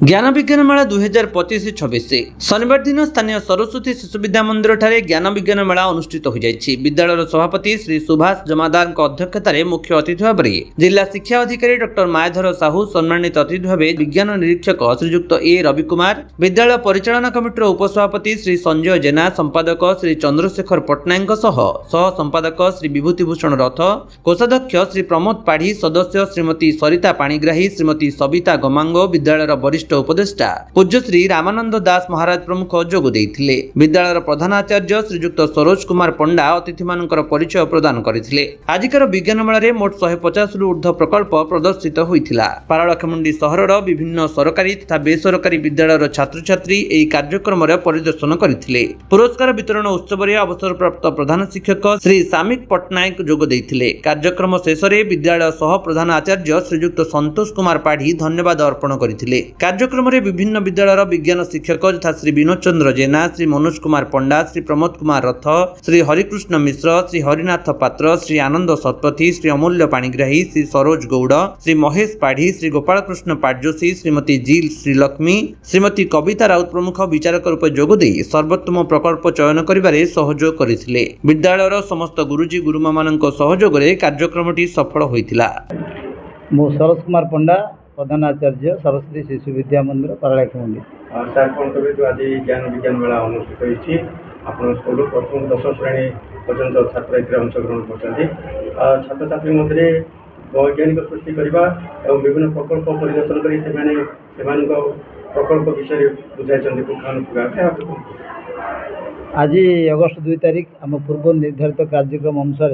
ज्ञान विज्ञान मेला 2025-26 शनिवार दिन स्थानीय सरस्वती शिशु विद्या मंदिर ठारे ज्ञान विज्ञान मेला अनुष्ठित हो जाइछि। विद्यालय सभापति श्री सुभाष जमादार अध्यक्षतार मुख्य अतिथि भाव जिला शिक्षा अधिकारी डॉ मायाधर साहू, सम्मानित अतिथि भाव विज्ञान निरीक्षक श्रीजुक्त ए रविकुमार, विद्यालय परिचालना कमिटर उपसभापति श्री संजय जेना, संपादक श्री चंद्रशेखर पट्टनायक सह संपादक श्री विभूतिभूषण रथ, कोषाध्यक्ष श्री प्रमोद पाढ़ी, सदस्य श्रीमती सरिता पाणिग्राही, श्रीमती सबिता गमांगो, विद्यालय वरिष्ठ उपदेष्टा पूज्यश्री रामानंद दास महाराज प्रमुख जोग देइथिले। विद्यालय प्रधानाचार्य श्रीजुक्त सरोज कुमार पंडा अतिथि मानकर परिचय प्रदान करथिले। आजिकर विज्ञान मेला रे मोट 150 रु ऊर्ध्व प्रकल्प प्रदर्शित होइथिला। पारालाखेमुंडी सहरर विभिन्न सरकारी तथा बेसरकारी विद्यालयर छात्र छात्री एही कार्यक्रम रे परिदर्शन करथिले। पुरस्कार वितरण उत्सव रे अवसरप्राप्त प्रधान शिक्षक श्री सामिक पट्टनायक जोग देइथिले। कार्यक्रम शेष रे विद्यालय सह प्रधान आचार्य श्रीजुक्त संतोष कुमार पाढ़ी धन्यवाद अर्पण करथिले। कार्यक्रम रे विभिन्न विद्यालयर विज्ञान शिक्षक तथा श्री विनोद चंद्र जेना, श्री मनोज कुमार पंडा, श्री प्रमोद कुमार रथ, श्री हरिकृष्ण मिश्र, श्री हरिनाथ पात्र, श्री आनंद शतपथी, श्री अमूल्य पाणिग्राही, श्री सरोज गौड़, श्री महेश पाढ़ी, श्री गोपालकृष्ण पाटजोशी, श्रीमती जिल श्रीलक्ष्मी, श्रीमती कविता राउत प्रमुख विचारक रूप जोग दे सर्वोत्तम प्रकल्प चयन करिबारे सहयोग करथिले। विद्यालयर समस्त गुरुजी गुरुमा मानक सहयोग रे कार्यक्रमटी सफल होइतिला। मो सरोज कुमार पंडा, प्रधान आचार्य सरस्वती शिशु विद्या मंदिर पारालाखेमुंडी। सर कौन कहे आज ज्ञान विज्ञान मेला अनुष्ठित होती आपन स्कूल प्रथम 10 श्रेणी पर्यंत छात्र अंशग्रहण करते छात्र छात्री मध्य वैज्ञानिक सृष्टि करने और विभिन्न प्रकल्प परिदर्शन कर प्रकल्प विषय बुझाई। आज अगस्ट 2 तारिख आम पूर्व निर्धारित कार्यक्रम अनुसार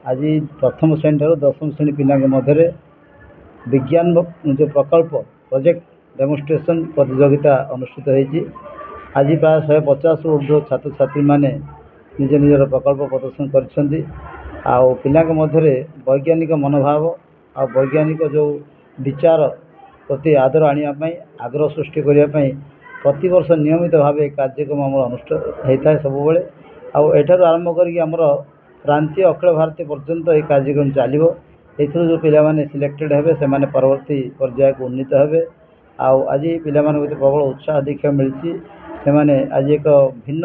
आज प्रथम श्रेणी ठार 10म श्रेणी पिला मध्य विज्ञान जो प्रकल्प प्रोजेक्ट डेमोन्स्ट्रेशन प्रतियोगिता अनुष्ठित होती। आज प्राय 150 रु ऊर्ध्व छात्र छात्री माने निज निजर प्रकल्प प्रदर्शन कर मध्य वैज्ञानिक मनोभाव आ वैज्ञानिक जो विचार प्रति आदर आने आग्रह सृष्टि करने प्रति वर्ष नियमित भाव कार्यक्रम आम अनुष्ठित होता है सबुबले। आठू आरंभ कर प्रांतीय अखिल भारतीय पर्यंत ये कार्यक्रम चलो। जो पिलामाने सिलेक्टेड हेबे से माने परवर्ती पर्याय को उन्नीत हेबे। आज पिला प्रबल उत्साह देखा मिली से माने आज एक भिन्न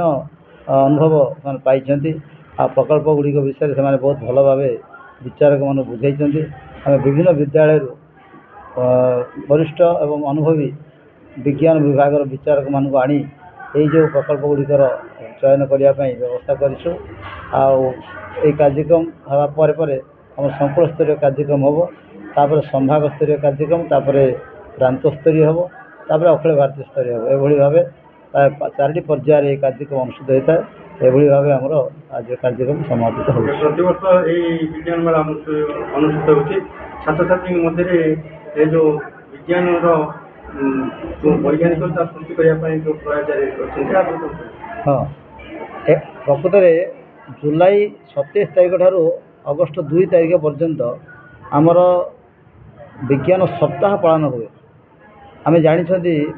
अनुभव पाई प्रकल्प गुड़िक विषय से बहुत भल भाव विचारक मान बुझाई। आम विभिन्न विद्यालय वरिष्ठ एवं अनुभवी विज्ञान विभाग विचारक मान आनी जो प्रकल्प गुड़िकर चयन करने व्यवस्था करूँ। कार्यक्रम होगा आम संकुल स्तरीय कार्यक्रम हम, तापर संभाग स्तरीय कार्यक्रम, तापर प्रांत स्तरीय हम, तापर अखिल भारतीय स्तरीय हम। एभली भाव प्राय 4टी पर्यायर कार्यक्रम अनुष्ठित होता है। एभली भाव आमर आज कार्यक्रम समापित हो। प्रति वर्ष ये विज्ञान मेला अनुष्ठित होती छात्र छात्री मध्य जो विज्ञान वैज्ञानिकता सृष्टि करने जो प्रयास। हाँ, प्रकृत में जुलाई 27 तारिख ठार अगस्ट 2 तारिख पर्यंत आमर विज्ञान सप्ताह पालन हुए। आम जानी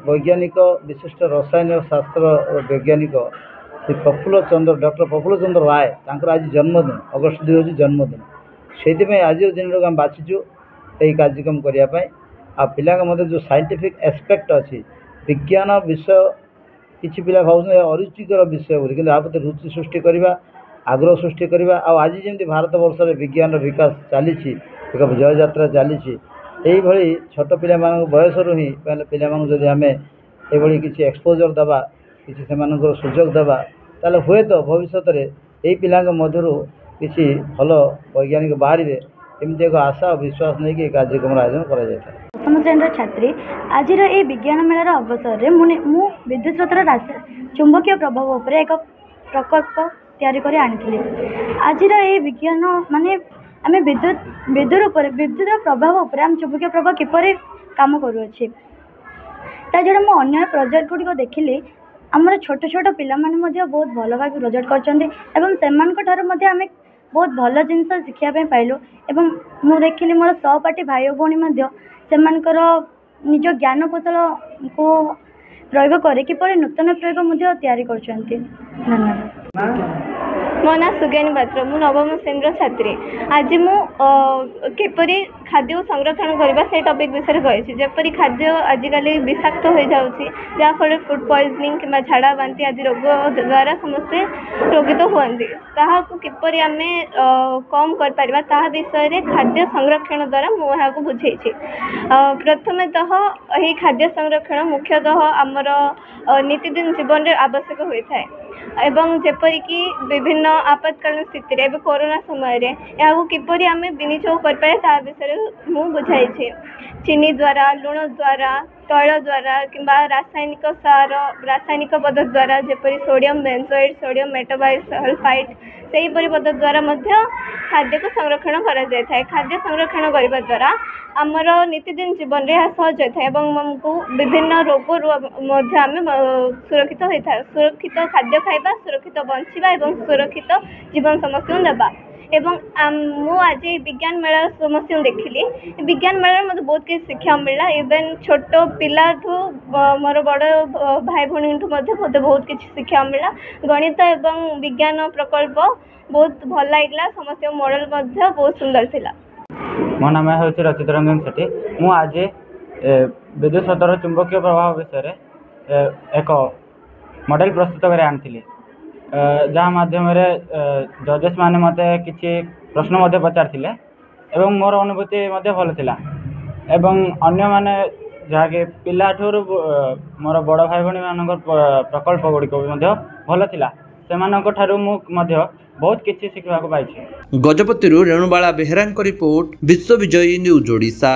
वैज्ञानिक विशिष्ट रसायन शास्त्र वैज्ञानिक श्री प्रफुल्ल चंद्र डॉक्टर प्रफुल्ल चंद्र राय आज जन्मदिन अगस्ट 2 हूँ जन्मदिन। से आज दिन आम बाछीचु यही कार्यक्रम करने पिला मध्य जो साइंटिफिक एस्पेक्ट अच्छी विज्ञान विषय किसी पिला भाव अरुचिकर विषय बोली कि प्रति रुचि सृष्टि करवा आग्रह सृष्टि करवा। आज जमी भारत वर्ष में विज्ञान विकास चली एक जय यात्रा चली यही छोट पिला बयस ही पे आम ये किसी एक्सपोजर देवा किसी से सुजोग देवा ताले हुए तो भविष्य में यही पिला मध्य किसी भल वैज्ञानिक बाहर एमती एक आशा और विश्वास नहीं कि कार्यक्रम आयोजन कर प्रथम श्रेणी छात्री आज ये विज्ञान मेलार अवसर में मु विद्युत स्रोतर चुंबकीय प्रभाव उपर एक प्रकल्प तैयारी कर आनी। आज ये विज्ञान माने आम विद्युत प्रभाव उपर आम चुंबकीय प्रभाव किपर काम करुच्छे ताजड़ा मुझे प्रोजेक्ट गुड़िक देखिली आमर छोट छोट पिला बहुत भल भाव प्रोजेक्ट कर आम बहुत भल जिनस शिखापी पाइलु। मु देखिली मोर सहपाठी भाई भौणी निज ज्ञान कौशल को प्रयोग कर किपर नूतन प्रयोग तैयारी कर। धन्यवाद। मो ना सुज्ञानी पात्र मु नवम श्रेणी छात्री आज मु किपरि खाद्य संरक्षण करबा से टॉपिक विषय कहि जेपरि खाद्य आजिकल विषाक्त हो जाउछि जहाँ फल फूड पॉइजनिंग कि झाड़ा बांति आदि रोग द्वारा समस्ते रोगित हुअन्ति ताहाकु किपरि आमे कम कर परिबा ताहा विषय रे खाद्य संरक्षण द्वारा मु याकु बुझेछि। प्रथमतः एही खाद्य संरक्षण मुख्यतः आमर नित्यदिन जीवन रे आवश्यक होइथाय एवं जेपरिक विभिन्न आपातकालीन स्थिति रे कोरोना समय रे याकु किपरि आमे विनियोग कर पाए ता विषय मु बुझाइछि। चीनी द्वारा लुण द्वारा तैल द्वारा किंबा रासायनिक सार रासायनिक पदार्थ द्वारा जेपरि सोडियम बेंजोएट सोडियम मेटाबाइसल्फाइड से ही पदार्थ द्वारा मध्य खाद्य को संरक्षण करा जाय थाए। खाद्य संरक्षण करबा द्वारा आमर नित्यदिन जीवन रे सहज होता है एवं हमको विभिन्न रोग मध्य आमे सुरक्षित होता है। सुरक्षित खाद्य खाइबा सुरक्षित बंचिबा एवं सुरक्षित जीवन समस्या देबा एवं मु आज विज्ञान मेला समस्या देखिली विज्ञान मेला मत बहुत किसी शिक्षा मिलला इवेन छोट पिला ठू मोर बड़ भाई भौणी मत बहुत किसी शिक्षा मिलला। गणित एवं विज्ञान प्रकल्प बहुत भल लागला समस्या मॉडल बहुत सुंदर थिला। मो नाम हूँ रचित रंजन सेठी मु आज विद्युत स्रोतर चुंबकीय प्रभाव विषय एक मॉडल प्रस्तुत कर आनी जहाँ मध्यम जजेस माने मते किछि प्रश्न पचार एवं मोर अनुभूति भल थिला एवं अन्य माने जहाँकि पिला ठूर मोर बड़ भाई भौणी मान प्रकल्प गुड़िक भल थिला सेमानक ठारू मु बहुत किछि शिखा पाई। गजपति रेणुबाला बेहेरा रिपोर्ट विश्व विजयी न्यूज ओडिशा।